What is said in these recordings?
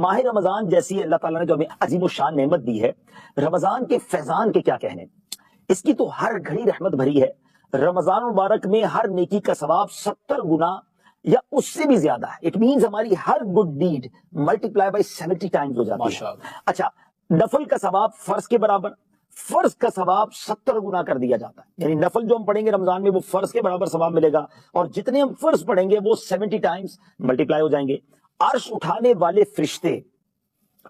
ماہ رمضان جیسی اللہ تعالیٰ نے جو ہمیں عظیم الشان نعمت دی ہے، رمضان کے فیضان کے کیا کہنے، اس کی تو ہر گھڑی رحمت بھری ہے۔ رمضان مبارک میں ہر نیکی کا ثواب 70 گنا یا اس سے بھی زیادہ ہے۔ اٹ مینز ہماری ہر good deed multiply by 70 times ہو جاتی ہے۔ اچھا، نفل کا ثواب فرض کے برابر، فرض کا ثواب 70 گنا کر دیا جاتا ہے، یعنی نفل جو ہم پڑھیں گے رمضان میں وہ فرض کے برابر ثواب ملے گا، اور جتنے ہم فرض پڑھیں گے وہ 70 ٹائمز ملٹیپلائی ہو جائیں گے۔ عرش اٹھانے والے فرشتے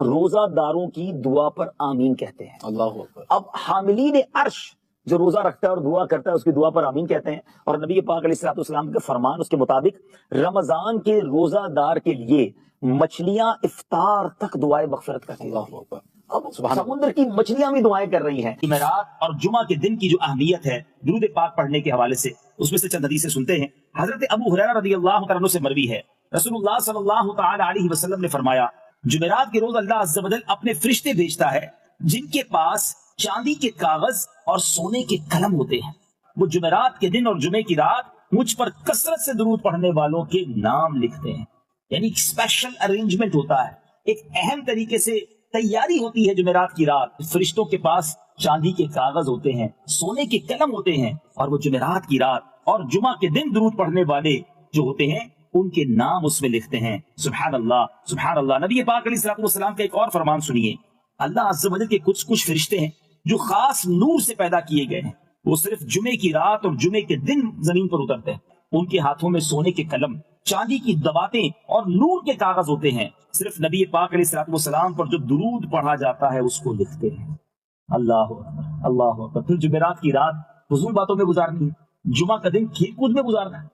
روزہ داروں کی دعا پر آمین کہتے ہیں۔ اللہ اکبر۔ اب حاملین عرش جو روزہ رکھتا ہے اور دعا کرتا ہے اس کی دعا پر آمین کہتے ہیں، اور نبی پاک علیہ الصلوۃ والسلام کے فرمان اس کے مطابق رمضان کے روزہ دار کے لیے مچھلیاں افطار تک دعائیں مغفرت کرتی ہیں۔ اللہ اکبر۔ اب سمندر کی مچھلیاں بھی دعائیں کر رہی ہیں۔ جمعرات اور جمعہ کے دن کی جو اہمیت ہے درود پاک پڑھنے کے حوالے سے، اس میں سے چند حدیثیں سنتے ہیں۔ حضرت ابو ہریرہ رضی اللہ تعالیٰ عنہ سے مروی ہے، رسول اللہ صلی اللہ تعالی علیہ وسلم نے فرمایا، جمعرات کے روز اللہ عز و جل اپنے فرشتے بھیجتا ہے جن کے پاس چاندی کے کاغذ اور سونے کے قلم ہوتے ہیں۔ وہ جمعرات کے دن اور جمعے کی رات مجھ پر کثرت سے درود پڑھنے والوں کے نام لکھتے ہیں۔ یعنی ایک اسپیشل ارینجمنٹ ہوتا ہے، ایک اہم طریقے سے تیاری ہوتی ہے جمعرات کی رات۔ فرشتوں کے پاس چاندی کے کاغذ ہوتے ہیں، سونے کے قلم ہوتے ہیں، اور وہ جمعرات کی رات اور جمعہ کے دن درود پڑھنے والے جو ہوتے ہیں ان کے نام اس میں لکھتے ہیں۔ سبحان اللہ، سبحان اللہ۔ نبی پاک علیہ الصلوۃ والسلام کا ایک اور فرمان سنیے، اللہ عز و جل کے کچھ فرشتے ہیں جو خاص نور سے پیدا کیے گئے ہیں، وہ صرف جمعے کی رات اور جمعے کے دن زمین پر اترتے ہیں۔ ان کے ہاتھوں میں سونے کے قلم، چاندی کی دواتیں اور نور کے کاغذ ہوتے ہیں، صرف نبی پاک علیہ الصلوۃ والسلام پر جو درود پڑھا جاتا ہے اس کو لکھتے ہیں۔ اللہ اکبر، اللہ اکبر۔ پھر جمعرات کی رات فضول باتوں میں گزارنی ہے، جمعہ کا دن کھیل کود میں گزارنا ہے۔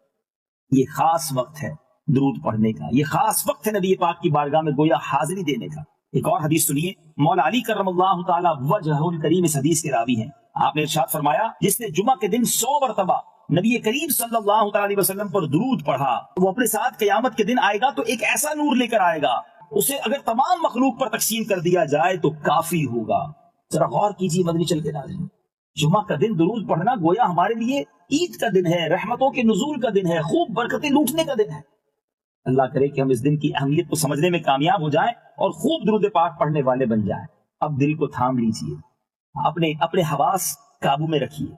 یہ خاص وقت ہے درود پڑھنے کا، یہ خاص وقت ہے نبی پاک کی بارگاہ میں گویا حاضری دینے کا۔ ایک اور حدیث سنیے، مولا علی کرم اللہ تعالی وجہہ الکریم اس حدیث کے راوی ہیں۔ آپ نے ارشاد فرمایا، جس نے جمعہ کے دن 100 مرتبہ نبی کریم صلی اللہ تعالی علیہ وسلم پر درود پڑھا، وہ اپنے ساتھ قیامت کے دن آئے گا تو ایک ایسا نور لے کر آئے گا، اسے اگر تمام مخلوق پر تقسیم کر دیا جائے تو کافی ہوگا۔ ذرا غور کیجیے مدنی چل کے ناظرین، جمعہ کا دن درود پڑھنا گویا ہمارے لیے عید کا دن ہے، رحمتوں کے نزول کا دن ہے، خوب برکتیں لوٹنے کا دن ہے۔ اللہ کرے کہ ہم اس دن کی اہمیت کو سمجھنے میں کامیاب ہو جائیں اور خوب درود پاک پڑھنے والے بن جائیں۔ اب دل کو تھام لیجئے، اپنے حواس قابو میں رکھیے۔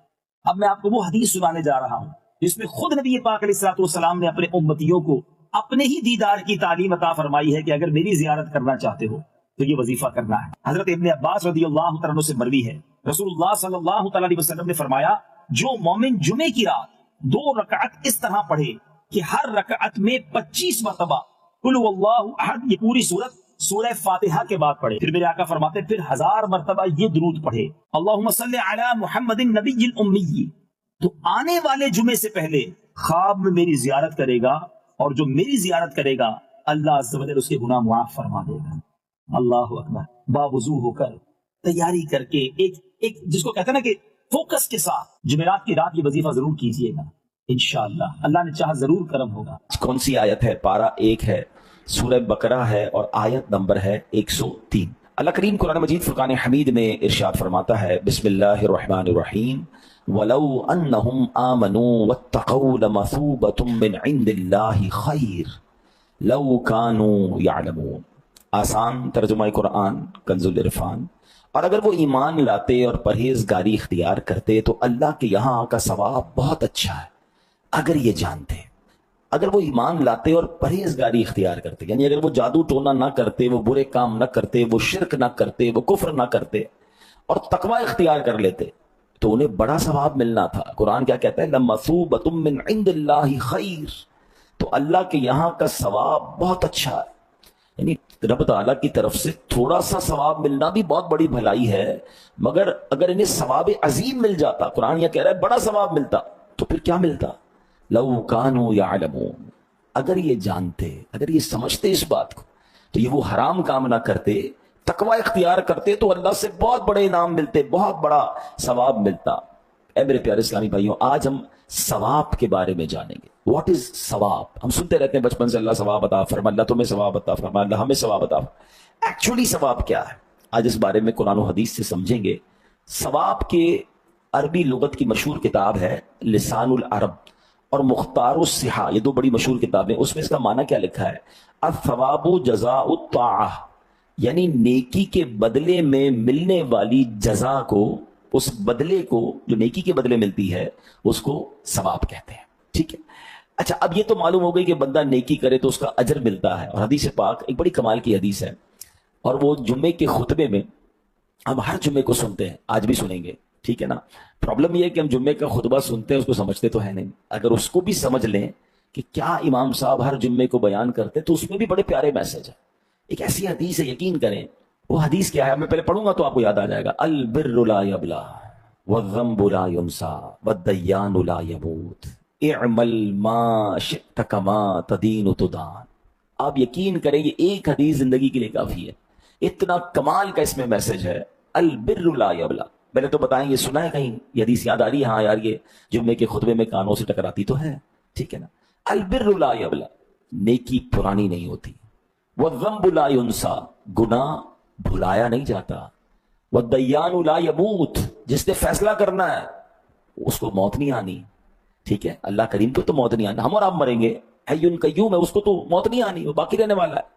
اب میں آپ کو وہ حدیث سنانے جا رہا ہوں جس میں خود نبی پاک علیہ الصلوۃ والسلام نے اپنے امتیوں کو اپنے ہی دیدار کی تعلیم عطا فرمائی ہے کہ اگر میری زیارت کرنا چاہتے ہو تو یہ وظیفہ کرنا ہے۔ حضرت ابن عباس رضی اللہ تعالیٰ عنہ سے مروی ہے، رسول اللہ صلی اللہ تعالیٰ علیہ وسلم نے فرمایا، جو مومن جمعے کی رات 2 رکعت اس طرح پڑھے کہ ہر رکعت میں 25 مرتبہ قل هو اللہ احد، یہ پوری سورت سورہ فاتحہ کے بعد پڑھے، پھر میرے آقا فرماتے پھر 1000 مرتبہ یہ درود پڑھے، اللہم صلی علی محمد النبی الامی، تو آنے والے جمعے سے پہلے خواب میں میری زیارت کرے گا، اور جو میری زیارت کرے گا اللہ عز و جل اس کے گناہ معاف فرما دے گا۔ اللہ اکبر۔ باوضو ہو کر، تیاری کر کے، ایک جس کو کہتے ہیں نا کہ فوکس کے ساتھ جمعرات کی رات یہ وظیفہ ضرور کیجئے گا، انشاءاللہ اللہ نے چاہا ضرور کرم ہوگا۔ کون سی آیت ہے؟ پارہ 1 ہے، سورہ بقرہ ہے، اور آیت نمبر ہے 103۔ اللہ کریم قرآن مجید فرقان حمید میں ارشاد فرماتا ہے، بسم اللہ الرحمن الرحیم، وَلَوْ أَنَّهُمْ آمَنُوا وَاتَّقَوْا لَمَثُوبَةٌ مِّنْ عِنْدِ اللَّهِ خَيْرٌ لَوْ كَانُوا يَعْلَمُونَ۔ آسان ترجمہ قرآن کنز العرفان۔ اور اگر وہ ایمان لاتے اور پرہیزگاری اختیار کرتے تو اللہ کے یہاں کا ثواب بہت اچھا ہے، اگر یہ جانتے۔ اگر وہ ایمان لاتے اور پرہیزگاری اختیار کرتے، یعنی اگر وہ جادو ٹونا نہ کرتے، وہ برے کام نہ کرتے، وہ شرک نہ کرتے، وہ کفر نہ کرتے، اور تقوی اختیار کر لیتے تو انہیں بڑا ثواب ملنا تھا۔ قرآن کیا کہتا ہے؟ لَمَثُوبَةٌ مِّنْ عِنْدِ اللَّهِ خَيْرٌ، تو اللہ کے یہاں کا ثواب بہت اچھا ہے۔ یعنی رب تعالیٰ کی طرف سے تھوڑا سا ثواب ملنا بھی بہت بڑی بھلائی ہے، مگر اگر انہیں ثواب عظیم مل جاتا، قرآن یہ کہہ رہا ہے بڑا ثواب ملتا، تو پھر کیا ملتا؟ لَوْ كَانُوا يَعْلَمُونَ، اگر یہ جانتے، اگر یہ سمجھتے اس بات کو، تو یہ وہ حرام کام نہ کرتے، تقوی اختیار کرتے تو اللہ سے بہت بڑے انعام ملتے، بہت بڑا ثواب ملتا۔ اے میرے پیارے اسلامی بھائیوں، آج ہم ثواب کے بارے میں جانیں گے۔ واٹ از ثواب؟ ہم سنتے رہتے ہیں بچپن سے، اللہ ثواب عطا فرما، اللہ تمہیں ثواب عطا فرما، اللہ ہمیں ثواب عطا فرما۔ ایکچولی ثواب کیا ہے؟ آج اس بارے میں قرآن و حدیث سے سمجھیں گے۔ ثواب کے عربی لغت کی مشہور کتاب ہے لسان العرب اور مختار الصحاح، یہ 2 بڑی مشہور کتابیں، اس میں اس کا معنی کیا لکھا ہے؟ الثواب جزاء الطاعہ، یعنی نیکی کے بدلے میں ملنے والی جزا کو، اس بدلے کو جو نیکی کے بدلے ملتی ہے اس کو ثواب کہتے ہیں. ٹھیک ہے. اچھا، اب یہ تو معلوم ہو گئی کہ بندہ نیکی کرے تو اس کا اجر ملتا ہے. اور حدیث پاک ایک بڑی کمال کی حدیث ہے، اور وہ جمعے کے خطبے میں ہم ہر جمعے کو سنتے ہیں، آج بھی سنیں گے. ٹھیک ہے نا. پرابلم یہ ہے کہ ہم جمعے کا خطبہ سنتے ہیں، اس کو سمجھتے تو ہے نہیں. اگر اس کو بھی سمجھ لیں کہ کیا امام صاحب ہر جمعے کو بیان کرتے تو اس میں بھی بڑے پیارے میسج ہیں. ایک ایسی حدیث ہے، یقین کریں. وہ حدیث کیا ہے میں پہلے پڑھوں گا تو آپ کو یاد آ جائے گا. البر لا یبلا والذنب لا ینسا والدیان لا یموت اعمل ما شئت کما تدین تدان. آپ یقین کریں یہ ایک حدیث زندگی کے لیے کافی ہے. اتنا کمال کا اس میں میسج ہے. البر لا یبلا. پہلے تو بتائیں یہ سنا ہے کہیں؟ یہ حدیث یاد آ رہی ہے؟ ہاں یار یہ جمعے کے خطبے میں کانوں سے ٹکراتی تو ہے. ٹھیک ہے نا. البر لا یبلا، نیکی پرانی نہیں ہوتی. والذنب لا ینسا، گناہ بھلایا نہیں جاتا. والدیان لا یموت، جس نے فیصلہ کرنا ہے اس کو موت نہیں آنی. ٹھیک ہے. اللہ کریم کو تو موت نہیں آنا، ہم اور آپ مریں گے. حی قیوم ہے، اس کو تو موت نہیں آنی، وہ باقی رہنے والا ہے.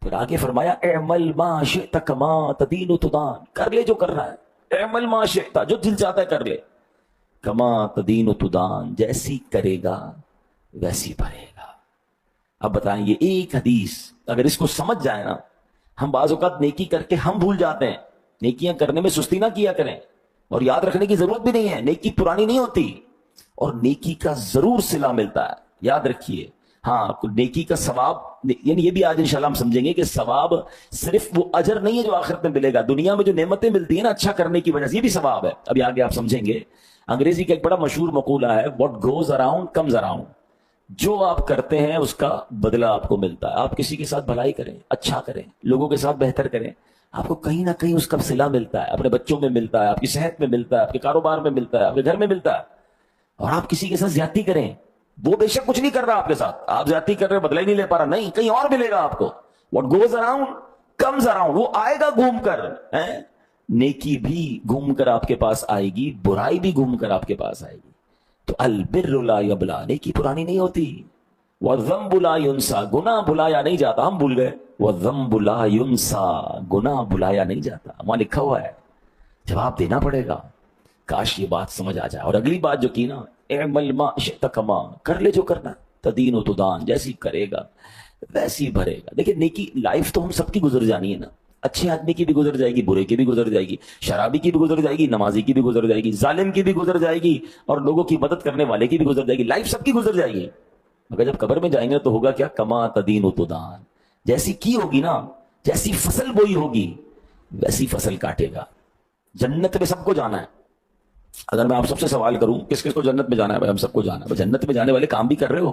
پھر آگے فرمایا اعمل ما شئت کما تدین تدان، کر لے جو کرنا ہے. اعمل ما شئت، جو دل چاہتا ہے کر لے. کما تدین تدان، جیسی کرے گا ویسی بھرے گا. اب بتائیں یہ ایک حدیث اگر اس کو سمجھ جائے نا، ہم بعض اوقات نیکی کر کے ہم بھول جاتے ہیں. نیکیاں کرنے میں سستی نہ کیا کریں، اور یاد رکھنے کی ضرورت بھی نہیں ہے، نیکی پرانی نہیں ہوتی، اور نیکی کا ضرور صلہ ملتا ہے. یاد رکھیے. ہاں، نیکی کا ثواب، یعنی یہ بھی آج انشاءاللہ ہم سمجھیں گے کہ ثواب صرف وہ اجر نہیں ہے جو آخرت میں ملے گا. دنیا میں جو نعمتیں ملتی ہیں نا اچھا کرنے کی وجہ سے، یہ بھی ثواب ہے. ابھی آگے آپ سمجھیں گے. انگریزی کا ایک بڑا مشہور مقولہ ہے، what goes around comes around. جو آپ کرتے ہیں اس کا بدلہ آپ کو ملتا ہے. آپ کسی کے ساتھ بھلائی کریں، اچھا کریں، لوگوں کے ساتھ بہتر کریں، آپ کو کہیں نہ کہیں اس کا صلہ ملتا ہے. اپنے بچوں میں ملتا ہے، آپ کی صحت میں ملتا ہے، آپ کے کاروبار میں ملتا ہے، آپ کے گھر میں ملتا ہے. اور آپ کسی کے ساتھ زیادتی کریں، وہ بے شک کچھ نہیں کر رہا آپ کے ساتھ، آپ زیادتی کر رہے بدلہ ہی نہیں لے پا رہا، نہیں، کہیں اور ملے گا آپ کو. What goes around comes around, وہ آئے گا گھوم کر. نیکی بھی گھوم کر آپ کے پاس آئے گی، برائی بھی گھوم کر آپ کے پاس آئے گی. تو البر لا یبلا، نیکی پرانی نہیں ہوتی. والذنب لا ینسا، گناہ بلایا نہیں جاتا. ہم بھول گئے. والذنب لا ینسا، گناہ بلایا نہیں جاتا. وہاں لکھا ہوا ہے، جواب دینا پڑے گا. کاش یہ بات سمجھ آ جائے. اور اگلی بات جو کی نا، اعمل ما شئت کما، کر لے جو کرنا. تدین و تدان، جیسی کرے گا ویسی بھرے گا. دیکھیں نیکی، لائف تو ہم سب کی گزر جانی ہے نا. اچھے آدمی کی بھی گزر جائے گی، برے کی بھی گزر جائے گی، شرابی کی بھی گزر جائے گی، نمازی کی بھی گزر جائے گی، ظالم کی بھی گزر جائے گی، اور لوگوں کی مدد کرنے والے کی بھی گزر جائے گی. لائف سب کی گزر جائے گی. مگر جب قبر میں جائیں گے تو ہوگا کیا؟ کما تدین و تدان. جیسی کی ہوگی نا، جیسی فصل بوئی ہوگی ویسی فصل کاٹے گا. جنت میں سب کو جانا ہے. اگر میں آپ سب سے سوال کروں کس کس کو جنت میں جانا ہے؟ بھائی ہم سب کو جانا ہے. جنت میں جانے والے کام بھی کر رہے ہو؟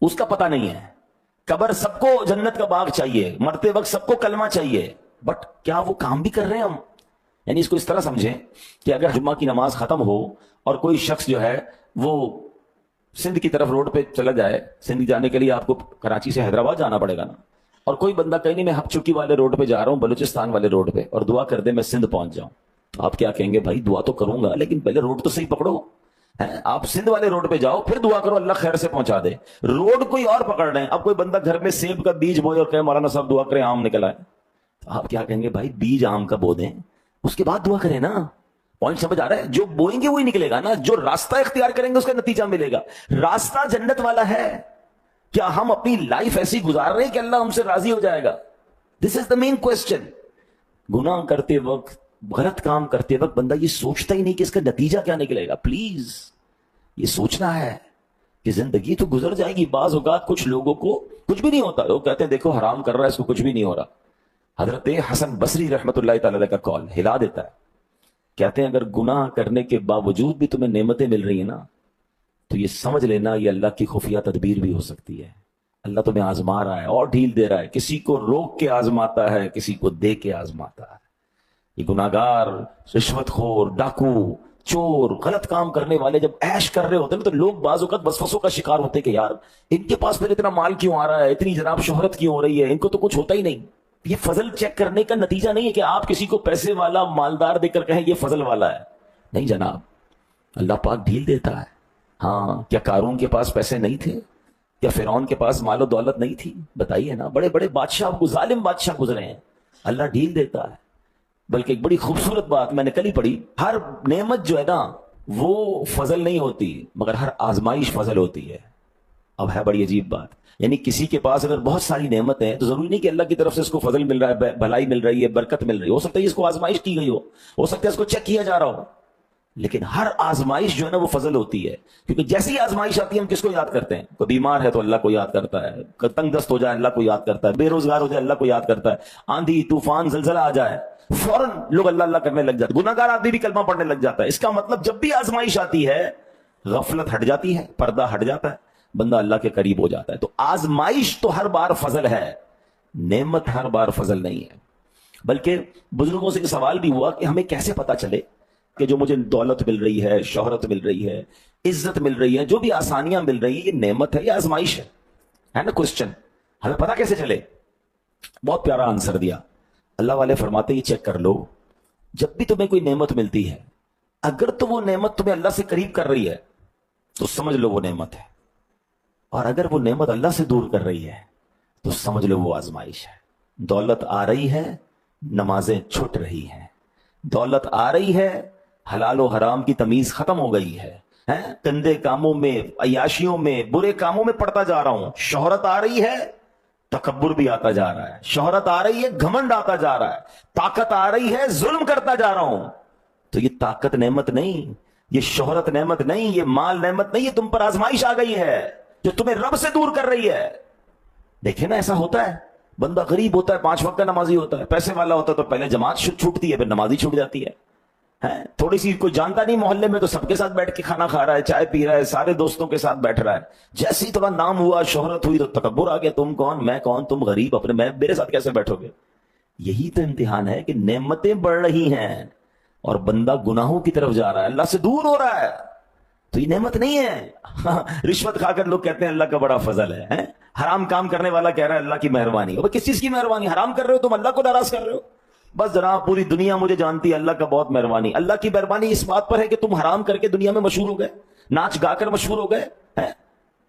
اس کا پتہ نہیں ہے. قبر سب کو جنت کا باغ چاہیے، مرتے وقت سب کو کلمہ چاہیے، بٹ کیا وہ کام بھی کر رہے ہیں ہم؟ یعنی اس کو اس طرح سمجھیں کہ اگر جمعہ کی نماز ختم ہو اور کوئی شخص جو ہے وہ سندھ کی طرف روڈ پہ چلا جائے، سندھ جانے کے لیے آپ کو کراچی سے حیدرآباد جانا پڑے گا نا، اور کوئی بندہ کہیں نہیں میں ہپ چکی والے روڈ پہ جا رہا ہوں، بلوچستان والے روڈ پہ، اور دعا کر دے میں سندھ پہنچ جاؤں، تو آپ کیا کہیں گے؟ بھائی دعا تو کروں گا لیکن پہلے روڈ تو صحیح پکڑو. آپ سندھ والے روڈ پہ جاؤ پھر دعا کرو اللہ خیر سے پہنچا دے. روڈ کوئی اور پکڑ رہے ہیں. اب کوئی بندہ گھر میں سیب کا بیج بوئے اور کہے مولانا صاحب دعا کریں آم نکلا ہے، تو آپ کیا کہیں گے؟ بھائی بیج آم کا بو دیں، اس کے بعد دعا کریں نا. پوائنٹ سمجھ آ رہا ہے؟ جو بوئیں گے وہی نکلے گا نا، جو راستہ اختیار کریں گے اس کا نتیجہ ملے گا. راستہ جنت والا ہے. کیا ہم اپنی لائف ایسی گزار رہے ہیں کہ اللہ ہم سے راضی ہو جائے گا؟ دس از دا مین کوشچن. گناہ کرتے وقت، غلط کام کرتے وقت بندہ یہ سوچتا ہی نہیں کہ اس کا نتیجہ کیا نکلے گا. پلیز یہ سوچنا ہے کہ زندگی تو گزر جائے گی. بعض اوقات کچھ لوگوں کو کچھ بھی نہیں ہوتا، لوگ کہتے ہیں دیکھو حرام کر رہا ہے اس کو کچھ بھی نہیں ہو رہا. حضرت حسن بصری رحمت اللہ تعالی کا قول ہلا دیتا ہے. کہتے ہیں اگر گناہ کرنے کے باوجود بھی تمہیں نعمتیں مل رہی ہیں نا تو یہ سمجھ لینا یہ اللہ کی خفیہ تدبیر بھی ہو سکتی ہے. اللہ تمہیں آزما رہا ہے اور ڈھیل دے رہا ہے. کسی کو روک کے آزماتا ہے، کسی کو دے کے آزماتا ہے. یہ گناہگار، رشوت خور، ڈاکو، چور، غلط کام کرنے والے جب عیش کر رہے ہوتے ہیں تو لوگ بعض اوقات وسوسوں کا شکار ہوتے ہیں کہ یار ان کے پاس پھر اتنا مال کیوں آ رہا ہے، اتنی جناب شہرت کیوں ہو رہی ہے، ان کو تو کچھ ہوتا ہی نہیں. یہ فضل چیک کرنے کا نتیجہ نہیں ہے کہ آپ کسی کو پیسے والا مالدار دے کر کہیں یہ فضل والا ہے. نہیں جناب، اللہ پاک ڈھیل دیتا ہے. ہاں، کیا قارون کے پاس پیسے نہیں تھے؟ کیا فرعون کے پاس مال و دولت نہیں تھی؟ بتائیے نا، بڑے بڑے بادشاہ، ظالم بادشاہ گزرے ہیں، اللہ ڈھیل دیتا ہے۔ بلکہ ایک بڑی خوبصورت بات میں نے کل ہی پڑھی، ہر نعمت جو ہے نا وہ فضل نہیں ہوتی، مگر ہر آزمائش فضل ہوتی ہے۔ اب ہے بڑی عجیب بات، یعنی کسی کے پاس اگر بہت ساری نعمت ہے تو ضروری نہیں کہ اللہ کی طرف سے اس کو فضل مل رہا ہے، بھلائی مل رہی ہے، برکت مل رہی ہے۔ ہو سکتا ہے اس کو آزمائش کی گئی ہو سکتا ہے اس کو چیک کیا جا رہا ہو، لیکن ہر آزمائش جو ہے نا وہ فضل ہوتی ہے۔ کیونکہ جیسی ہی آزمائش آتی ہے ہم کس کو یاد کرتے ہیں؟ کوئی بیمار ہے تو اللہ کو یاد کرتا ہے، تنگ دست ہو جائے اللہ کو یاد کرتا ہے، بے روزگار ہو جائے اللہ کو یاد کرتا ہے، آندھی طوفان زلزلہ آ جائے فوراً لوگ اللہ اللہ کرنے لگ جاتے ہیں، گناہ گار آدمی بھی کلمہ پڑھنے لگ جاتا ہے۔ اس کا مطلب جب بھی آزمائش آتی ہے غفلت ہٹ جاتی ہے، پردہ ہٹ جاتا ہے، بندہ اللہ کے قریب ہو جاتا ہے۔ تو آزمائش تو ہر بار فضل ہے، نعمت ہر بار فضل نہیں ہے۔ بلکہ بزرگوں سے یہ سوال بھی ہوا کہ ہمیں کیسے پتا چلے کہ جو مجھے دولت مل رہی ہے، شہرت مل رہی ہے، عزت مل رہی ہے، جو بھی آسانیاں مل رہی ہیں، یہ نعمت ہے یا آزمائش ہے نا کوسچن، ہمیں پتا کیسے چلے؟ بہت پیارا آنسر دیا اللہ والے، فرماتے یہ چیک کر لو، جب بھی تمہیں کوئی نعمت ملتی ہے اگر تو وہ نعمت تمہیں اللہ سے قریب کر رہی ہے تو سمجھ لو وہ نعمت ہے، اور اگر وہ نعمت اللہ سے دور کر رہی ہے تو سمجھ لو وہ آزمائش ہے۔ دولت آ رہی ہے، نمازیں چھٹ رہی ہیں، دولت آ رہی ہے، حلال و حرام کی تمیز ختم ہو گئی ہے، گندے کاموں میں، عیاشیوں میں، برے کاموں میں پڑتا جا رہا ہوں، شہرت آ رہی ہے، تکبر بھی آتا جا رہا ہے، شہرت آ رہی ہے، گھمنڈ آتا جا رہا ہے، طاقت آ رہی ہے، ظلم کرتا جا رہا ہوں۔ تو یہ طاقت نعمت نہیں، یہ شہرت نعمت نہیں، یہ مال نعمت نہیں، یہ تم پر آزمائش آ گئی ہے جو تمہیں رب سے دور کر رہی ہے۔ دیکھیں نا ایسا ہوتا ہے، بندہ غریب ہوتا ہے 5 وقت کا نمازی ہوتا ہے، پیسے والا ہوتا ہے تو پہلے جماعت چھوٹتی ہے، پھر نمازی چھوٹ جاتی ہے، تھوڑی سی کوئی جانتا نہیں محلے میں تو سب کے ساتھ بیٹھ کے کھانا کھا رہا ہے، چائے پی رہا ہے، سارے دوستوں کے ساتھ بیٹھ رہا ہے۔ جیسے ہی تھوڑا نام ہوا، شہرت ہوئی تو تکبر آ گیا، تم کون میں کون، تم غریب، اپنے میں میرے ساتھ کیسے بیٹھو گے؟ یہی تو امتحان ہے کہ نعمتیں بڑھ رہی ہیں اور بندہ گناہوں کی طرف جا رہا ہے، اللہ سے دور ہو رہا ہے، تو یہ نعمت نہیں ہے۔ رشوت کھا کر لوگ کہتے ہیں اللہ کا بڑا فضل ہے، حرام کام کرنے والا کہہ رہا ہے اللہ کی مہربانی۔ کس چیز کی مہربانی؟ حرام کر رہے ہو تم، اللہ کو ناراض کر رہے ہو۔ بس جناب پوری دنیا مجھے جانتی ہے اللہ کا بہت مہربانی۔ اللہ کی مہربانی اس بات پر ہے کہ تم حرام کر کے دنیا میں مشہور ہو گئے، ناچ گا کر مشہور ہو گئے۔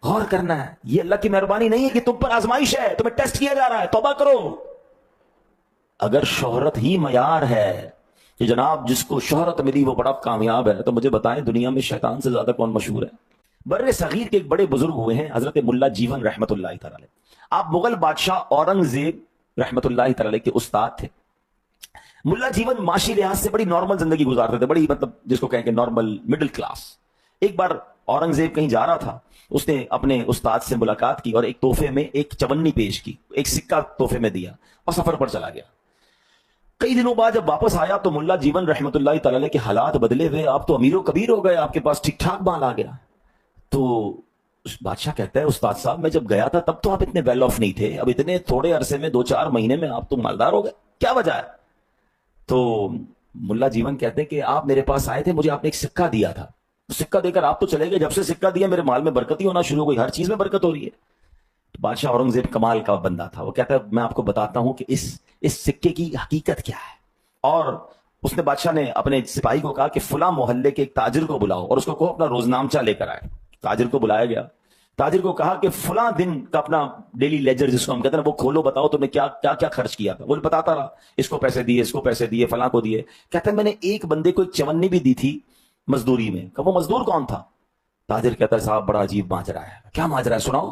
غور کرنا ہے، یہ اللہ کی مہربانی نہیں ہے کہ تم پر آزمائش ہے، تمہیں ٹیسٹ کیا جا رہا ہے، توبہ کرو۔ اگر شہرت ہی معیار ہے کہ جناب جس کو شہرت ملی وہ بڑا کامیاب ہے، تو مجھے بتائیں دنیا میں شیطان سے زیادہ کون مشہور ہے؟ بر صغیر کے ایک بڑے بزرگ ہوئے ہیں حضرت ملا جیون رحمت اللہ تعالی۔ آپ مغل بادشاہ اورنگزیب رحمت اللہ تعالی کے استاد تھے۔ ملا جیون معاشی لحاظ سے بڑی نارمل زندگی گزارتے تھے، بڑی مطلب جس کو کہیں کہ نارمل مڈل کلاس۔ ایک بار اورنگزیب کہیں جا رہا تھا، اس نے اپنے استاد سے ملاقات کی اور ایک تحفے میں ایک چونی پیش کی، ایک سکہ تحفے میں دیا اور سفر پر چلا گیا۔ کئی دنوں بعد جب واپس آیا تو ملا جیون رحمت اللہ تعالی کے حالات بدلے ہوئے، آپ تو امیر و کبیر ہو گئے، آپ کے پاس ٹھیک ٹھاک مال آ گیا۔ تو بادشاہ کہتا ہے استاد صاحب میں جب گیا تھا تب تو آپ اتنے ویل آف نہیں تھے، اب اتنے تھوڑے عرصے میں 2-4 مہینے میں آپ تو مالدار ہو گئے، کیا وجہ ہے؟ تو ملا جیون کہتے ہیں کہ آپ میرے پاس آئے تھے، مجھے آپ نے ایک سکہ دیا تھا، سکہ دے کر آپ تو چلے گئے، جب سے سکہ دیا میرے مال میں برکت ہی ہونا شروع ہو گئی، ہر چیز میں برکت ہو رہی ہے۔ تو بادشاہ اورنگزیب کمال کا بندہ تھا، وہ کہتا ہے میں آپ کو بتاتا ہوں کہ اس سکے کی حقیقت کیا ہے۔ اور اس نے بادشاہ نے اپنے سپاہی کو کہا کہ فلاں محلے کے ایک تاجر کو بلاؤ اور اس کو کہو اپنا روزنامچہ لے کر آئے۔ تاجر کو بلایا گیا، تاجر کو کہا کہ فلاں دن کا اپنا ڈیلی لیجر جس کو ہم کہتے ہیں وہ کھولو، بتاؤ تم نے کیا کیا خرچ کیا تھا۔ وہ بتاتا رہا، اس کو پیسے دیے، اس کو پیسے دیے، فلاں کو دیے۔ کہتا ہے میں نے ایک بندے کو ایک چونی بھی دی تھی مزدوری میں۔ کہ وہ مزدور کون تھا؟ تاجر کہتا ہے صاحب بڑا عجیب ماجرا ہے۔ کیا ماجرا ہے سناؤ؟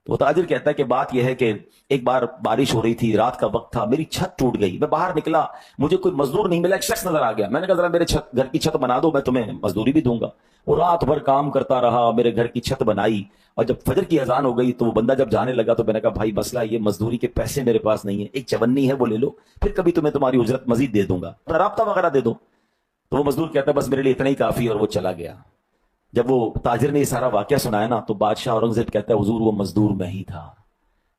تو وہ تاجر کہتا ہے کہ بات یہ ہے کہ ایک بار بارش ہو رہی تھی، رات کا وقت تھا، میری چھت ٹوٹ گئی، میں باہر نکلا، مجھے کوئی مزدور نہیں ملا، ایک شخص نظر آ گیا، میں نے کہا ذرا میرے گھر کی چھت بنا دو، میں تمہیں مزدوری بھی دوں گا۔ وہ رات بھر کام کرتا رہا، میرے گھر کی چھت بنائی، اور جب فجر کی اذان ہو گئی تو وہ بندہ جب جانے لگا تو میں نے کہا بھائی مسئلہ یہ مزدوری کے پیسے میرے پاس نہیں ہے، ایک چونی ہے وہ لے لو، پھر کبھی تمہیں تمہاری اجرت مزید دے دوں گا، رابطہ وغیرہ دے دو۔ تو وہ مزدور کہتا ہے بس میرے لیے اتنا ہی کافی، اور وہ چلا گیا۔ جب وہ تاجر نے یہ سارا واقعہ سنایا نا تو بادشاہ اورنگزیب کہتا ہے حضور وہ مزدور میں ہی تھا،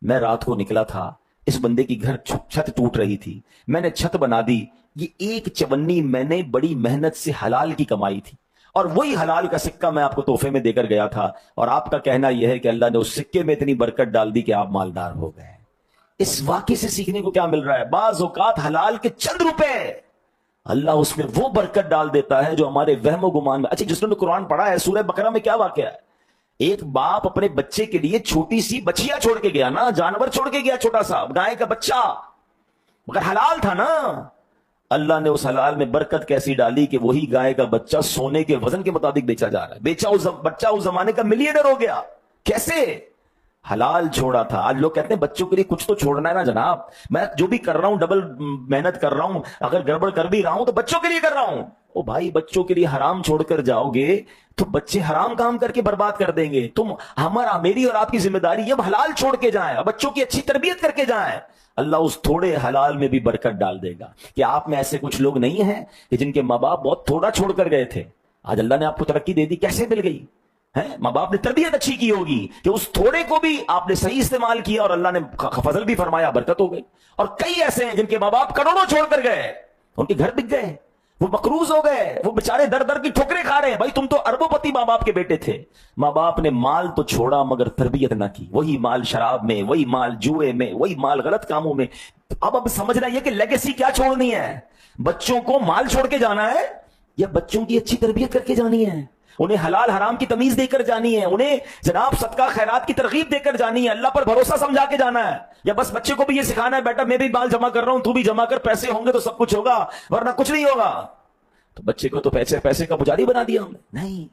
میں رات کو نکلا تھا، اس بندے کی گھر چھت ٹوٹ رہی تھی، میں نے چھت بنا دی، یہ ایک چونی میں نے بڑی محنت سے حلال کی کمائی تھی، اور وہی حلال کا سکہ میں آپ کو تحفے میں دے کر گیا تھا، اور آپ کا کہنا یہ ہے کہ اللہ نے اس سکے میں اتنی برکت ڈال دی کہ آپ مالدار ہو گئے۔ اس واقعے سے سیکھنے کو کیا مل رہا ہے؟ بعض اوقات حلال کے چند روپے اللہ اس میں وہ برکت ڈال دیتا ہے جو ہمارے وہم و گمان میں۔ اچھا جس نے قرآن پڑھا ہے سورہ بقرہ میں کیا واقعہ ہے؟ ایک باپ اپنے بچے کے لیے چھوٹی سی بچیا چھوڑ کے گیا نا, جانور چھوڑ کے گیا, چھوٹا سا گائے کا بچہ, مگر حلال تھا نا. اللہ نے اس حلال میں برکت کیسی ڈالی کہ وہی گائے کا بچہ سونے کے وزن کے مطابق بیچا جا رہا ہے. بچہ اس زمانے کا ملینئر ہو گیا. کیسے؟ حلال چھوڑا تھا. آج لوگ کہتے ہیں بچوں کے لیے کچھ تو چھوڑنا ہے نا جناب, میں جو بھی کر رہا ہوں ڈبل محنت کر رہا ہوں, اگر گڑبڑ کر بھی رہا ہوں تو بچوں کے لیے کر رہا ہوں. او بھائی, بچوں کے لیے حرام چھوڑ کر جاؤ گے تو بچے حرام کام کر کے برباد کر دیں گے. تم میری اور آپ کی ذمہ داری یہ حلال چھوڑ کے جائیں, بچوں کی اچھی تربیت کر کے جائیں. اللہ اس تھوڑے حلال میں بھی برکت ڈال دے گا. کہ آپ میں ایسے کچھ لوگ نہیں ہیں کہ جن کے ماں باپ بہت تھوڑا چھوڑ کر گئے تھے, آج اللہ نے آپ کو ترقی دے دی, کیسے مل گئی ہے؟ ماں باپ نے تربیت اچھی کی ہوگی کہ اس تھوڑے کو بھی آپ نے صحیح استعمال کیا اور اللہ نے فضل بھی فرمایا, برکت ہو گئی. اور کئی ایسے ہیں جن کے ماں باپ کروڑوں چھوڑ کر گئے, ان کے گھر بک گئے, وہ مقروض ہو گئے, وہ بیچارے در در کی ٹھوکریں کھا رہے ہیں. بھائی تم تو اربوں پتی ماں باپ کے بیٹے تھے, ماں باپ نے مال تو چھوڑا مگر تربیت نہ کی. وہی مال شراب میں, وہی مال جوئے میں, وہی مال غلط کاموں میں. اب سمجھنا یہ کہ لیگیسی کیا چھوڑنی ہے, بچوں کو مال چھوڑ کے جانا ہے یا بچوں کی اچھی تربیت کر کے جانی ہے, انہیں حلال حرام کی تمیز دے کر جانی ہے, انہیں جناب صدقہ خیرات کی ترغیب دے کر جانی ہے, اللہ پر بھروسہ سمجھا کے جانا ہے, یا بس بچے کو بھی یہ سکھانا ہے بیٹا میں بھی مال جمع کر رہا ہوں, تو بھی جمع کر, پیسے ہوں گے تو سب کچھ ہوگا ورنہ کچھ نہیں ہوگا. تو بچے کو تو پیسے کا پجاری بنا دیا ہم نے. نہیں,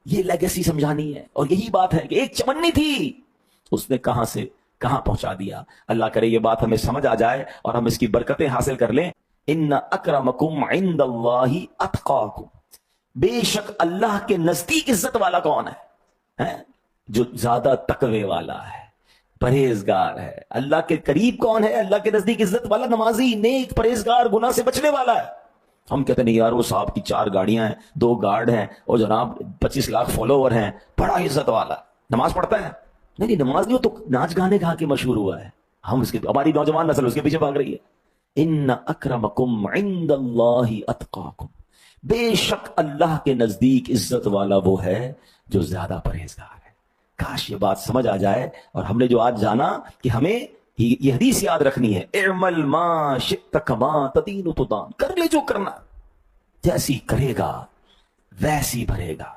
یہ لیگیسی سمجھانی ہے. اور یہی بات ہے کہ ایک چمنی تھی, اس نے کہاں سے کہاں پہنچا دیا. اللہ کرے یہ بات ہمیں سمجھ آ جائے اور ہم اس کی برکتیں حاصل کر لیں. ان اکرمکم عند اللہ اتقاکم, بے شک اللہ کے نزدیک عزت والا کون ہے؟ جو زیادہ تقوی والا ہے, پرہیزگار ہے. اللہ کے قریب کون ہے؟ اللہ کے نزدیک عزت والا نمازی, نیک, پرہیزگار, گناہ سے بچنے والا ہے. ہم کہتے نہیں یار وہ صاحب کی 4 گاڑیاں ہیں, 2 گارڈ ہیں اور جناب 25 لاکھ فالوور ہیں, بڑا عزت والا, نماز پڑھتا ہے. نہیں نماز نہیں, وہ تو ناچ گانے گا کے مشہور ہوا ہے. ہم اس کے, ہماری نوجوان نسل اس کے پیچھے بھاگ رہی ہے. ان اکرمکم عند اللہ اتقاکم, بے شک اللہ کے نزدیک عزت والا وہ ہے جو زیادہ پرہیزگار ہے. کاش یہ بات سمجھ آ جائے. اور ہم نے جو آج جانا کہ ہمیں یہ حدیث یاد رکھنی ہے, اعمل ما شئت کما تدین تدان, کر لے جو کرنا, جیسی کرے گا ویسی بھرے گا,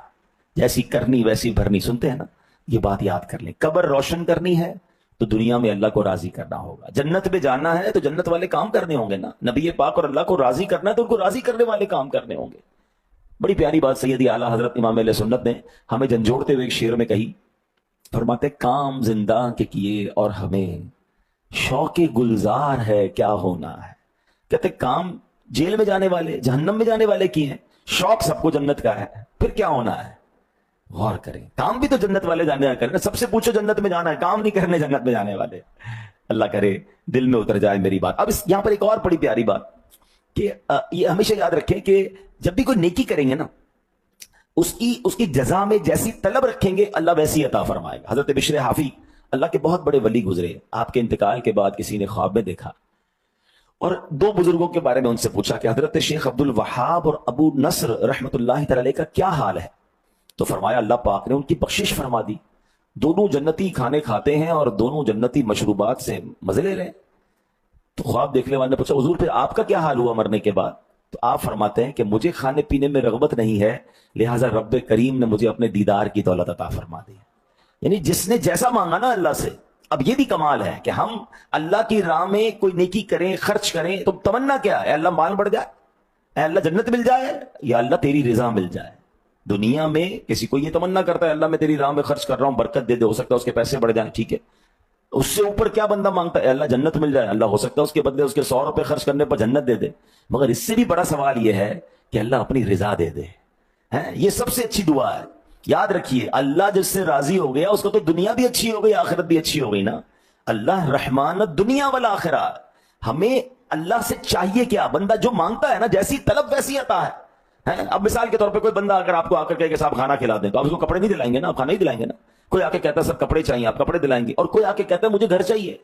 جیسی کرنی ویسی بھرنی. سنتے ہیں نا, یہ بات یاد کر لیں. قبر روشن کرنی ہے تو دنیا میں اللہ کو راضی کرنا ہوگا. جنت میں جانا ہے تو جنت والے کام کرنے ہوں گے نا. نبی پاک اور اللہ کو راضی کرنا ہے تو ان کو راضی کرنے والے کام کرنے ہوں گے. بڑی پیاری بات سیدی اعلیٰ حضرت امام اہل سنت نے ہمیں جھنجھوڑتے ہوئے ایک شعر میں کہی. فرماتے کام زندہ کے کیے اور ہمیں شوق گلزار ہے کیا ہونا ہے. کہتے کام جیل میں جانے والے, جہنم میں جانے والے کیے ہیں, شوق سب کو جنت کا ہے, پھر کیا ہونا ہے. غور کریں, کام بھی تو جنت والے جانے کریں. سب سے پوچھو جنت میں جانا ہے, کام نہیں کرنے جنت میں جانے والے. اللہ کرے دل میں اتر جائے میری بات. اب یہاں پر ایک اور بڑی پیاری بات کہ یہ ہمیشہ یاد رکھیں کہ جب بھی کوئی نیکی کریں گے نا, اس کی جزا میں جیسی طلب رکھیں گے اللہ ویسی عطا فرمائے گا. حضرت بشر حافی اللہ کے بہت بڑے ولی گزرے, آپ کے انتقال کے بعد کسی نے خواب میں دیکھا اور 2 بزرگوں کے بارے میں ان سے پوچھا کہ حضرت شیخ عبد الوہاب اور ابو نصر رحمت اللہ تعالی علیہ کا کیا حال ہے. تو فرمایا اللہ پاک نے ان کی بخشش فرما دی, دونوں جنتی کھانے کھاتے ہیں اور دونوں جنتی مشروبات سے مزے لے رہے ہیں. تو خواب دیکھنے والے نے پوچھا حضور پھر آپ کا کیا حال ہوا مرنے کے بعد. تو آپ فرماتے ہیں کہ مجھے کھانے پینے میں رغبت نہیں ہے, لہٰذا رب کریم نے مجھے اپنے دیدار کی دولت عطا فرما دی. یعنی جس نے جیسا مانگا نا اللہ سے. اب یہ بھی کمال ہے کہ ہم اللہ کی راہ میں کوئی نیکی کریں, خرچ کریں, تو تمنا کیا ہے؟ اللہ مال بڑھ جائے, اے اللہ جنت مل جائے, یا اللہ تیری رضا مل جائے. دنیا میں کسی کو یہ تمنا کرتا ہے اللہ میں تیری راہ میں خرچ کر رہا ہوں, برکت دے دے, ہو سکتا ہے اس کے پیسے بڑھ جائیں, ٹھیک ہے. اس سے اوپر کیا بندہ مانگتا ہے؟ اللہ جنت مل جائے, اللہ ہو سکتا ہے اس کے بدلے اس کے 100 روپے خرچ کرنے پر جنت دے دے. مگر اس سے بھی بڑا سوال یہ ہے کہ اللہ اپنی رضا دے دے. یہ سب سے اچھی دعا ہے. یاد رکھیے, اللہ جس سے راضی ہو گیا اس کو تو دنیا بھی اچھی ہو گئی, آخرت بھی اچھی ہو گئی نا. اللہ رحمان دنیا والآخرہ. ہمیں اللہ سے چاہیے کیا؟ بندہ جو مانگتا ہے نا, جیسی طلب ویسی عطا ہے. اب مثال کے طور پہ کوئی بندہ اگر آپ کو آ کر کہے کہ صاحب کھانا کھلا دیں, تو آپ اس کو کپڑے نہیں دلائیں گے نا, آپ کھانا ہی دلائیں گے نا. کوئی آ کے کہتا ہے سر کپڑے چاہیے, آپ کپڑے دلائیں گے. اور کوئی آ کے کہتا ہے مجھے گھر چاہیے,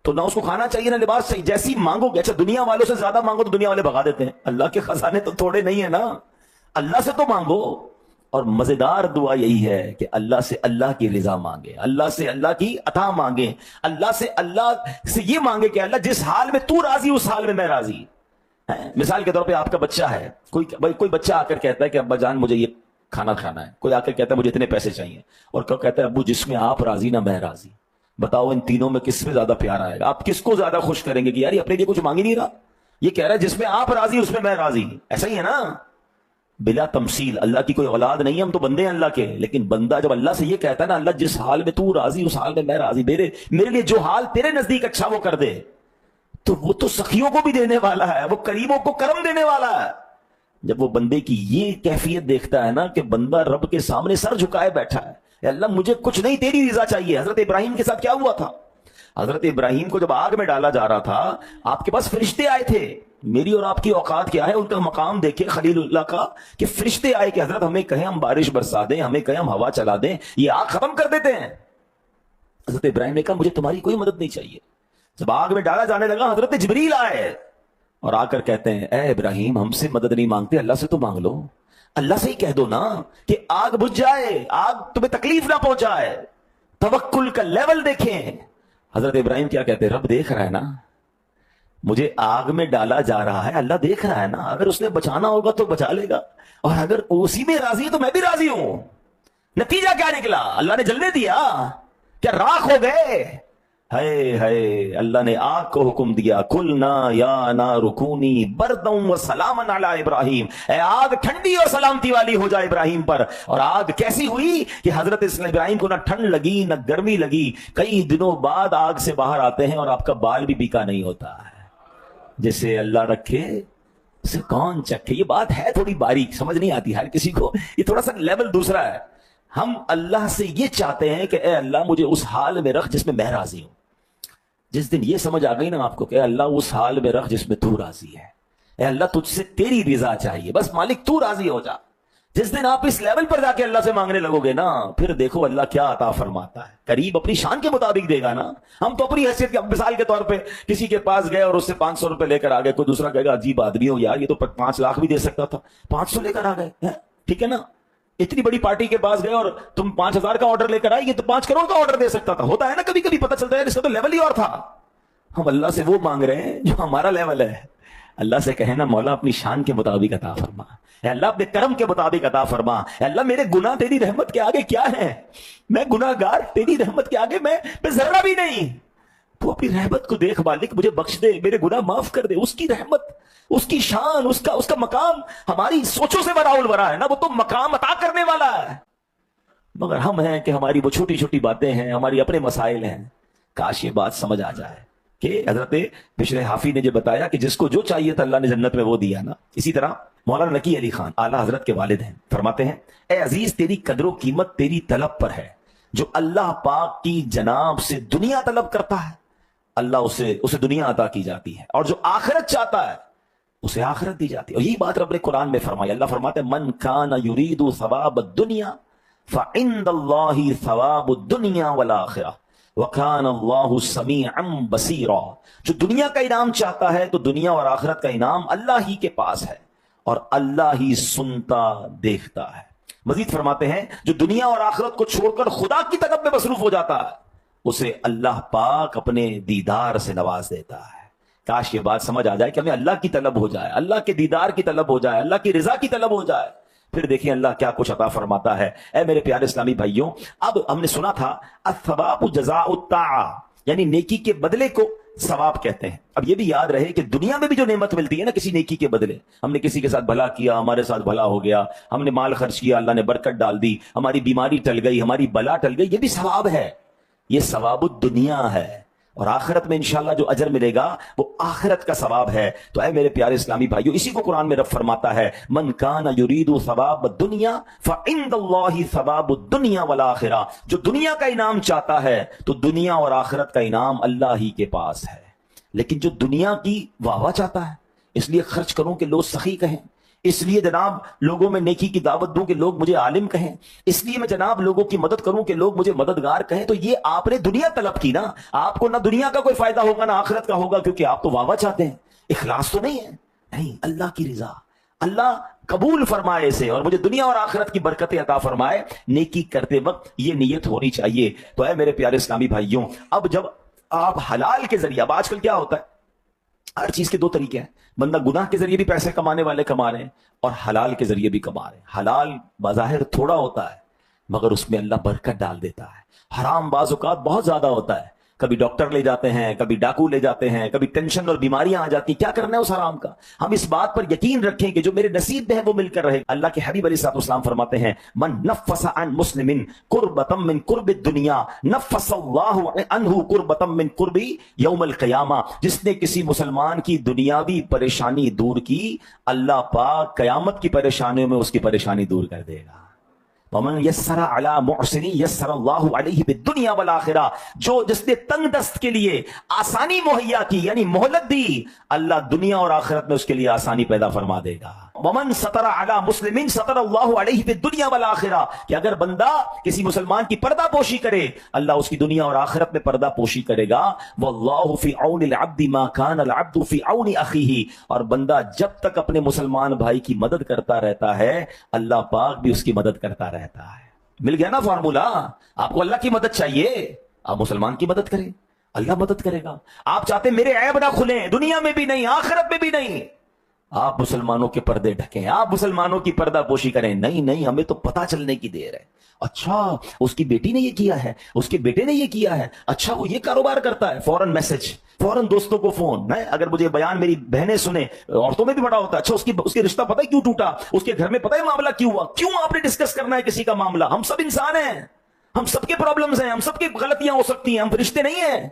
تو نہ اس کو کھانا چاہیے نہ لباس چاہیے. جیسی مانگو گے. اچھا دنیا والوں سے زیادہ مانگو تو دنیا والے بھگا دیتے ہیں. اللہ کے خزانے تو تھوڑے نہیں ہیں نا, اللہ سے تو مانگو. اور مزیدار دعا یہی ہے کہ اللہ سے اللہ کی رضا مانگے, اللہ سے اللہ کی عطا مانگے, اللہ سے یہ مانگے کہ اللہ جس حال میں تو راضی اس حال میں میں راضی. مثال کے طور پہ آپ کا بچہ ہے, کوئی بچہ آ کر کہتا ہے کہ ابا جان مجھے یہ کھانا کھانا ہے, کوئی آ کے کہتا ہے مجھے اتنے پیسے چاہیے, اور کوئی کہتا ہے ابو جس میں آپ راضی نہ میں راضی, بتاؤ ان تینوں میں کس میں زیادہ پیار آئے گا؟ آپ کس کو زیادہ خوش کریں گے کہ یار یہ اپنے لیے کچھ مانگ ہی نہیں رہا, یہ کہہ رہا ہے جس میں آپ راضی اس میں میں راضی. ایسا ہی ہے نا, بلا تمثیل. اللہ کی کوئی اولاد نہیں ہے, ہم تو بندے ہیں اللہ کے, لیکن بندہ جب اللہ سے یہ کہتا ہے نا اللہ جس حال میں تو راضی اس حال میں میں راضی, میرے لیے جو حال تیرے نزدیک اچھا وہ کر دے, تو وہ تو سخیوں کو بھی دینے والا ہے, وہ قریبوں کو کرم دینے والا ہے. جب وہ بندے کی یہ کیفیت دیکھتا ہے نا کہ بندہ رب کے سامنے سر جھکائے بیٹھا ہے, اے اللہ مجھے کچھ نہیں تیری رضا چاہیے. حضرت ابراہیم کے ساتھ کیا ہوا تھا؟ حضرت ابراہیم کو جب آگ میں ڈالا جا رہا تھا, آپ کے پاس فرشتے آئے تھے. میری اور آپ کی اوقات کیا ہے, ان کا مقام دیکھیں خلیل اللہ کا, کہ فرشتے آئے کہ حضرت ہمیں کہیں ہم بارش برسا دیں, ہمیں کہیں ہم ہوا چلا دیں, یہ آگ ختم کر دیتے ہیں. حضرت ابراہیم نے کہا مجھے تمہاری کوئی مدد نہیں چاہیے. جب آگ میں ڈالا جانے لگا, حضرت جبریل آئے اور آ کر کہتے ہیں اے ابراہیم ہم سے مدد نہیں مانگتے, اللہ سے تو مانگ لو. اللہ سے ہی کہہ دو نا کہ آگ بجھ جائے, آگ تمہیں تکلیف نہ پہنچائے. توکل کا لیول دیکھیں. حضرت ابراہیم کیا کہتے ہیں, رب دیکھ رہا ہے نا مجھے آگ میں ڈالا جا رہا ہے, اللہ دیکھ رہا ہے نا, اگر اس نے بچانا ہوگا تو بچا لے گا, اور اگر اسی میں راضی ہے تو میں بھی راضی ہوں. نتیجہ کیا نکلا؟ اللہ نے جلنے دیا, کیا راکھ ہو گئے؟ ہے اللہ نے آگ کو حکم دیا, کلنا یا نار کونی بردا و سلاما علی ابراہیم, اے آگ ٹھنڈی اور سلامتی والی ہو جائے ابراہیم پر. اور آگ کیسی ہوئی کہ حضرت ابراہیم کو نہ ٹھنڈ لگی نہ گرمی لگی. کئی دنوں بعد آگ سے باہر آتے ہیں اور آپ کا بال بھی بیکا نہیں ہوتا ہے. جسے اللہ رکھے اسے کون چکھے. یہ بات ہے تھوڑی باریک, سمجھ نہیں آتی ہر کسی کو, یہ تھوڑا سا لیول دوسرا ہے. ہم اللہ سے یہ چاہتے ہیں کہ اے اللہ مجھے اس حال میں رکھ جس میں میں راضی ہوں. جس دن یہ سمجھ آ گئی نا آپ کو کہ اللہ اس حال میں رکھ جس میں تو راضی ہے, اے اللہ تجھ سے تیری رضا چاہیے, بس مالک تو راضی ہو جا. جس دن آپ اس لیول پر جا کے اللہ سے مانگنے لگو گے نا, پھر دیکھو اللہ کیا عطا فرماتا ہے. قریب اپنی شان کے مطابق دے گا نا. ہم تو اپنی حیثیت کے, مثال کے طور پہ کسی کے پاس گئے اور اس سے 500 روپے لے کر آ گئے, کوئی دوسرا کہے گا عجیب آدمی ہو یار, یہ تو 5 لاکھ بھی دے سکتا تھا, 500 لے کر آ گئے, ٹھیک ہے نا. اتنی بڑی پارٹی کے پاس گئے اور تم 5000 کا آرڈر لے کر آئے, یہ تو 5 کروڑ کا آرڈر دے سکتا تھا. ہوتا ہے نا کبھی کبھی, پتہ چلتا ہے اس کا تو لیول ہی اور تھا. ہم اللہ سے وہ مانگ رہے ہیں جو ہمارا لیول ہے. اللہ سے کہیں نا مولا اپنی شان کے مطابق عطا فرما, اے اللہ اپنے کرم کے مطابق عطا فرما. اے اللہ میرے گناہ تیری رحمت کے آگے کیا ہے, میں گناہ گار, تیری رحمت کے آگے میں ذرہ بھی نہیں. تو اپنی رحمت کو دیکھ مالک, مجھے بخش دے, میرے گناہ معاف کر دے. اس کی رحمت, اس کی شان, اس کا مقام ہماری سوچوں سے بڑا الورا ہے نا. وہ تو مقام عطا کرنے والا ہے. مگر ہم ہیں کہ ہماری وہ چھوٹی چھوٹی باتیں ہیں, ہماری اپنے مسائل ہیں. کاش یہ بات سمجھ آ جائے کہ حضرت بشر حافی نے جو بتایا کہ جس کو جو چاہیے تھا اللہ نے جنت میں وہ دیا نا. اسی طرح مولانا نقی علی خان اعلیٰ حضرت کے والد ہیں, فرماتے ہیں اے عزیز تیری قدر و قیمت تیری طلب پر ہے. جو اللہ پاک کی جناب سے دنیا طلب کرتا ہے اللہ اسے دنیا عطا کی جاتی ہے, اور جو آخرت چاہتا ہے اسے آخرت دی جاتی ہے. اور یہی بات رب نے قرآن میں فرمائی. اللہ فرماتے ہیں من کان یرید ثواب الدنیا فعند اللہ ثواب الدنیا والآخرہ وَكَانَ اللَّهُ سَمِيعًا بَصِيرًا. جو دنیا کا انعام چاہتا ہے تو دنیا اور آخرت کا انعام اللہ ہی کے پاس ہے, اور اللہ ہی سنتا دیکھتا ہے. مزید فرماتے ہیں جو دنیا اور آخرت کو چھوڑ کر خدا کی طلب میں مصروف ہو جاتا ہے اسے اللہ پاک اپنے دیدار سے نواز دیتا ہے. کاش یہ بات سمجھ آ جائے کہ ہمیں اللہ کی طلب ہو جائے, اللہ کے دیدار کی طلب ہو جائے, اللہ کی رضا کی طلب ہو جائے, پھر دیکھیں اللہ کیا کچھ عطا فرماتا ہے. اے میرے پیارے اسلامی بھائیوں, اب ہم نے سنا تھا الثواب جزاء الطاعہ, یعنی نیکی کے بدلے کو ثواب کہتے ہیں. اب یہ بھی یاد رہے کہ دنیا میں بھی جو نعمت ملتی ہے نا کسی نیکی کے بدلے, ہم نے کسی کے ساتھ بھلا کیا, ہمارے ساتھ بھلا ہو گیا, ہم نے مال خرچ کیا, اللہ نے برکت ڈال دی, ہماری بیماری ٹل گئی, ہماری بلا ٹل گئی, یہ بھی ثواب ہے. یہ ثواب الدنیا ہے, اور آخرت میں انشاءاللہ جو اجر ملے گا وہ آخرت کا ثواب ہے. تو اے میرے پیارے اسلامی بھائیو, اسی کو قرآن میں رب فرماتا ہے من کان یرید ثواب الدنیا فعند اللہ ثواب الدنیا والآخرہ. جو دنیا کا انعام چاہتا ہے تو دنیا اور آخرت کا انعام اللہ ہی کے پاس ہے. لیکن جو دنیا کی واہ چاہتا ہے اس لیے خرچ کروں کہ لوگ سخی کہیں, اس لیے جناب لوگوں میں نیکی کی دعوت دوں کہ لوگ مجھے عالم کہیں, اس لیے میں جناب لوگوں کی مدد کروں کہ لوگ مجھے مددگار کہیں, تو یہ آپ نے دنیا طلب کی نا. آپ کو نہ دنیا کا کوئی فائدہ ہوگا نہ آخرت کا ہوگا, کیونکہ آپ تو واہ چاہتے ہیں, اخلاص تو نہیں ہے. نہیں, اللہ کی رضا, اللہ قبول فرمائے اسے اور مجھے دنیا اور آخرت کی برکتیں عطا فرمائے. نیکی کرتے وقت یہ نیت ہونی چاہیے. تو اے میرے پیارے اسلامی بھائیوں, اب جب آپ حلال کے ذریعے, اب آج کل کیا ہوتا ہے ہر چیز کے دو طریقے ہیں. بندہ گناہ کے ذریعے بھی پیسے کمانے والے کما رہے ہیں اور حلال کے ذریعے بھی کما رہے ہیں. حلال بظاہر تھوڑا ہوتا ہے مگر اس میں اللہ برکت ڈال دیتا ہے. حرام بعض اوقات بہت زیادہ ہوتا ہے. کبھی ڈاکٹر لے جاتے ہیں, کبھی ڈاکو لے جاتے ہیں, کبھی ٹینشن اور بیماریاں آ جاتی ہیں. کیا کرنا ہے اس حرام کا؟ ہم اس بات پر یقین رکھیں کہ جو میرے نصیب میں ہے وہ مل کر رہے. اللہ کے حبیب علیہ السلام فرماتے ہیں من نفس عن مسلم قربۃ من قرب الدنیا نفس اللہ عنہ قربۃ من قرب یوم القیامہ. جس نے کسی مسلمان کی دنیاوی پریشانی دور کی, اللہ پاک قیامت کی پریشانیوں میں اس کی پریشانی دور کر دے گا. ومن یسر علی معسر یسر اللہ علیہ بالدنیا والآخرہ. جس نے تنگ دست کے لیے آسانی مہیا کی یعنی مہلت دی, اللہ دنیا اور آخرت میں اس کے لیے آسانی پیدا فرما دے گا. ومن ستر علی مسلم ستر اللہ علیہ بالدنیا والآخرہ. کہ اگر بندہ کسی مسلمان کی پردہ پوشی کرے, اللہ اس کی دنیا اور آخرت میں پردہ پوشی کرے گا. واللہ فی عون العبد ما کان العبد فی عون اخیہ. اور بندہ جب تک اپنے مسلمان بھائی کی مدد کرتا رہتا ہے, اللہ پاک بھی اس کی مدد کرتا رہتا ہے. مل گیا نا فارمولا؟ آپ کو اللہ کی مدد چاہیے, آپ مسلمان کی مدد کریں, اللہ مدد کرے گا. آپ چاہتے میرے عیب نہ کھلیں, دنیا میں بھی نہیں آخرت میں بھی نہیں, آپ مسلمانوں کے پردے ڈھکیں, آپ مسلمانوں کی پردہ پوشی کریں. نہیں نہیں, ہمیں تو پتہ چلنے کی دیر ہے. اچھا اس کی بیٹی نے یہ کیا ہے, اس کے بیٹے نے یہ کیا ہے, اچھا وہ یہ کاروبار کرتا ہے, فوراً میسج, فوراً دوستوں کو فون. اگر مجھے بیان میری بہنیں سنیں, عورتوں میں بھی بڑا ہوتا ہے, اچھا اس کے رشتہ پتہ ہے کیوں ٹوٹا, اس کے گھر میں پتہ ہے معاملہ کیوں ہوا, کیوں آپ نے ڈسکس کرنا ہے کسی کا معاملہ؟ ہم سب انسان ہیں, ہم سب کے پرابلمز ہیں, ہم سب کی غلطیاں ہو سکتی ہیں, ہم فرشتے نہیں ہیں.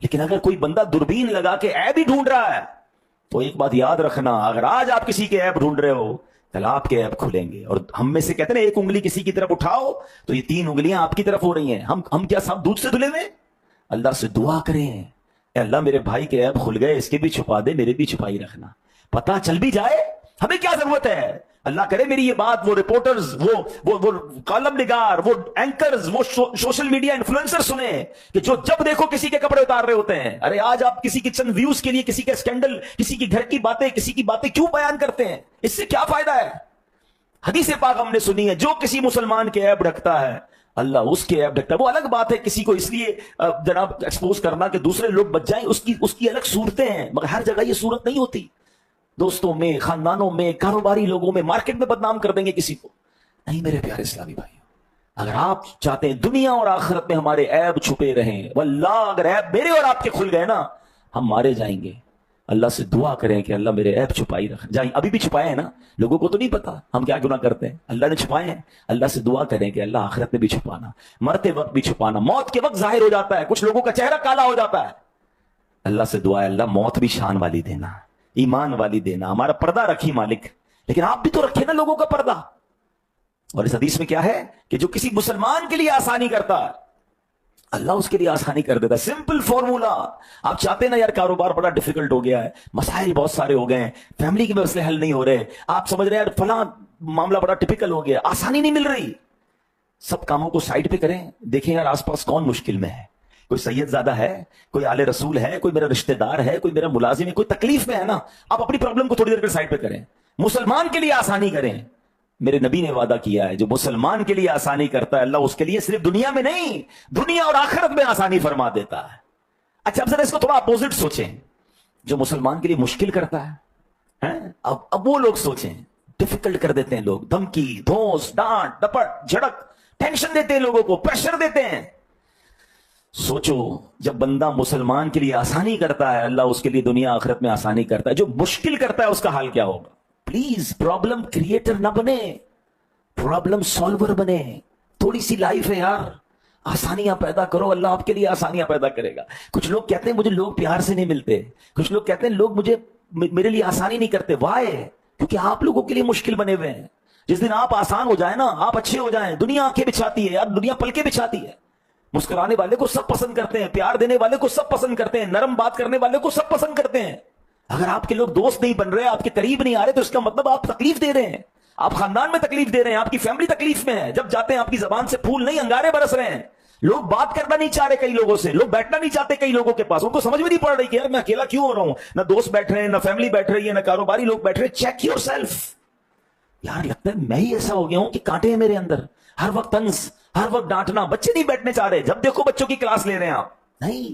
لیکن اگر کوئی بندہ دوربین لگا کے عیب ہی ڈھونڈ رہا ہے تو ایک بات یاد رکھنا, اگر آج آپ کسی کے عیب ڈھونڈ رہے ہو کل آپ کے عیب کھلیں گے. اور ہم میں سے کہتے ہیں ایک انگلی کسی کی طرف اٹھاؤ تو یہ 3 انگلیاں آپ کی طرف ہو رہی ہیں. ہم کیا سب دودھ سے دھلے ہوئے؟ اللہ سے دعا کریں, اے اللہ میرے بھائی کے عیب کھل گئے, اس کے بھی چھپا دے, میرے بھی چھپائی رکھنا. پتہ چل بھی جائے ہمیں کیا ضرورت ہے, اللہ کرے میری یہ بات وہ رپورٹرز, وہ کالم نگار, وہ اینکرز, وہ سوشل میڈیا انفلوئنسر سنیں کہ جو جب دیکھو کسی کے کپڑے اتار رہے ہوتے ہیں. ارے آج آپ کسی کی چند ویوز کے لیے کسی کا اسکینڈل, کسی کی گھر کی باتیں, کسی کی باتیں کیوں بیان کرتے ہیں؟ اس سے کیا فائدہ ہے؟ حدیث پاک ہم نے سنی ہے, جو کسی مسلمان کے عیب رکھتا ہے اللہ اس کے عیب رکھتا ہے. وہ الگ بات ہے کسی کو اس لیے جناب ایکسپوز کرنا کہ دوسرے لوگ بچ جائیں, اس کی الگ صورتیں ہیں, مگر ہر جگہ یہ صورت نہیں ہوتی. دوستوں میں, خاندانوں میں, کاروباری لوگوں میں, مارکیٹ میں بدنام کر دیں گے کسی کو. نہیں میرے پیارے اسلامی بھائیوں, اگر آپ چاہتے ہیں دنیا اور آخرت میں ہمارے عیب چھپے رہیں, واللہ اگر عیب میرے اور آپ کے کھل گئے نا ہم مارے جائیں گے. اللہ سے دعا کریں کہ اللہ میرے عیب چھپائی رکھ جائیں. ابھی بھی چھپائے ہیں نا, لوگوں کو تو نہیں پتا ہم کیا گناہ کرتے ہیں, اللہ نے چھپائے ہیں. اللہ سے دعا کریں کہ اللہ آخرت میں بھی چھپانا, مرتے وقت بھی چھپانا. موت کے وقت ظاہر ہو جاتا ہے, کچھ لوگوں کا چہرہ کالا ہو جاتا ہے. اللہ سے دعا ہے اللہ موت بھی شان والی دینا, ایمان والی دینا, ہمارا پردہ رکھی مالک. لیکن آپ بھی تو رکھے نا لوگوں کا پردہ. اور اس حدیث میں کیا ہے کہ جو کسی مسلمان کے لیے آسانی کرتا ہے اللہ اس کے لیے آسانی کر دیتا ہے. Simple formula. آپ چاہتے ہیں نا یار کاروبار بڑا ڈیفیکلٹ ہو گیا ہے, مسائل بہت سارے ہو گئے ہیں, فیملی کے مسئلے حل نہیں ہو رہے, آپ سمجھ رہے ہیں یار فلاں معاملہ بڑا ٹپیکل ہو گیا, آسانی نہیں مل رہی. سب کاموں کو سائڈ پہ کریں, دیکھیں یار آس پاس کون مشکل میں ہے. کوئی سید زادہ ہے, کوئی آل رسول ہے, کوئی میرا رشتہ دار ہے, کوئی میرا ملازم ہے, کوئی تکلیف میں ہے نا, آپ اپنی پرابلم کو تھوڑی دیر کے سائڈ پہ کریں, مسلمان کے لیے آسانی کریں. میرے نبی نے وعدہ کیا ہے جو مسلمان کے لیے آسانی کرتا ہے اللہ اس کے لیے صرف دنیا میں نہیں دنیا اور آخرت میں آسانی فرما دیتا ہے. اچھا اب ذرا اس کو تھوڑا اپوزٹ سوچیں, جو مسلمان کے لیے مشکل کرتا ہے اب وہ لوگ سوچیں, ڈیفیکلٹ کر دیتے ہیں لوگ, دھمکی, دھوس, ڈانٹ, ڈپٹ, جھڑک, ٹینشن دیتے ہیں لوگوں کو, پریشر دیتے ہیں. سوچو جب بندہ مسلمان کے لیے آسانی کرتا ہے اللہ اس کے لیے دنیا آخرت میں آسانی کرتا ہے. جو مشکل کرتا ہے اس کا حال کیا ہوگا؟ پلیز پرابلم کریٹر نہ بنے, پرابلم سالور بنے. تھوڑی سی لائف ہے یار, آسانیاں پیدا کرو, اللہ آپ کے لیے آسانیاں پیدا کرے گا. کچھ لوگ کہتے ہیں مجھے لوگ پیار سے نہیں ملتے, کچھ لوگ کہتے ہیں لوگ میرے لیے آسانی نہیں کرتے. وائے؟ کیونکہ آپ لوگوں کے لیے مشکل بنے ہوئے ہیں. جس دن آپ آسان ہو جائیں نا, آپ اچھے ہو جائیں, دنیا آنکھیں بچھاتی ہے یار, دنیا پلکیں بچھاتی ہے. مسکرانے والے کو سب پسند کرتے ہیں, پیار دینے والے کو سب پسند کرتے ہیں, نرم بات کرنے والے کو سب پسند کرتے ہیں. اگر آپ کے لوگ دوست نہیں بن رہے, آپ کے قریب نہیں آ رہے, تو اس کا مطلب آپ تکلیف دے رہے ہیں, آپ خاندان میں تکلیف دے رہے ہیں, آپ کی فیملی تکلیف میں ہے. جب جاتے ہیں آپ کی زبان سے پھول نہیں انگارے برس رہے ہیں. لوگ بات کرنا نہیں چاہ رہے کئی لوگوں سے, لوگ بیٹھنا نہیں چاہتے کئی لوگوں کے پاس, ان کو سمجھ میں نہیں پڑ رہی کہ یار میں اکیلا کیوں ہو رہا ہوں, نہ دوست بیٹھ رہے ہیں, نہ فیملی بیٹھ رہی ہے, نہ کاروباری لوگ بیٹھ رہے ہیں. Check your self. یار لگتا ہے میں ہی ایسا ہو گیا ہوں کہ کانٹے ہیں میرے اندر, ہر وقت طنز, ہر وقت ڈانٹنا. بچے نہیں بیٹھنے چاہ رہے, جب دیکھو بچوں کی کلاس لے رہے ہیں آپ. نہیں,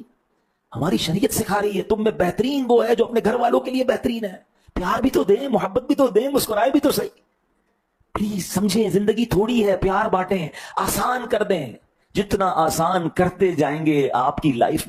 ہماری شریعت سکھا رہی ہے تم میں بہترین وہ ہے جو اپنے گھر والوں کے لیے بہترین ہے. پیار بھی تو دیں, محبت بھی تو دیں, مسکرائے بھی تو صحیح. پلیز سمجھیں, زندگی تھوڑی ہے, پیار بانٹیں, آسان کر دیں. جتنا آسان کرتے جائیں گے آپ کی لائف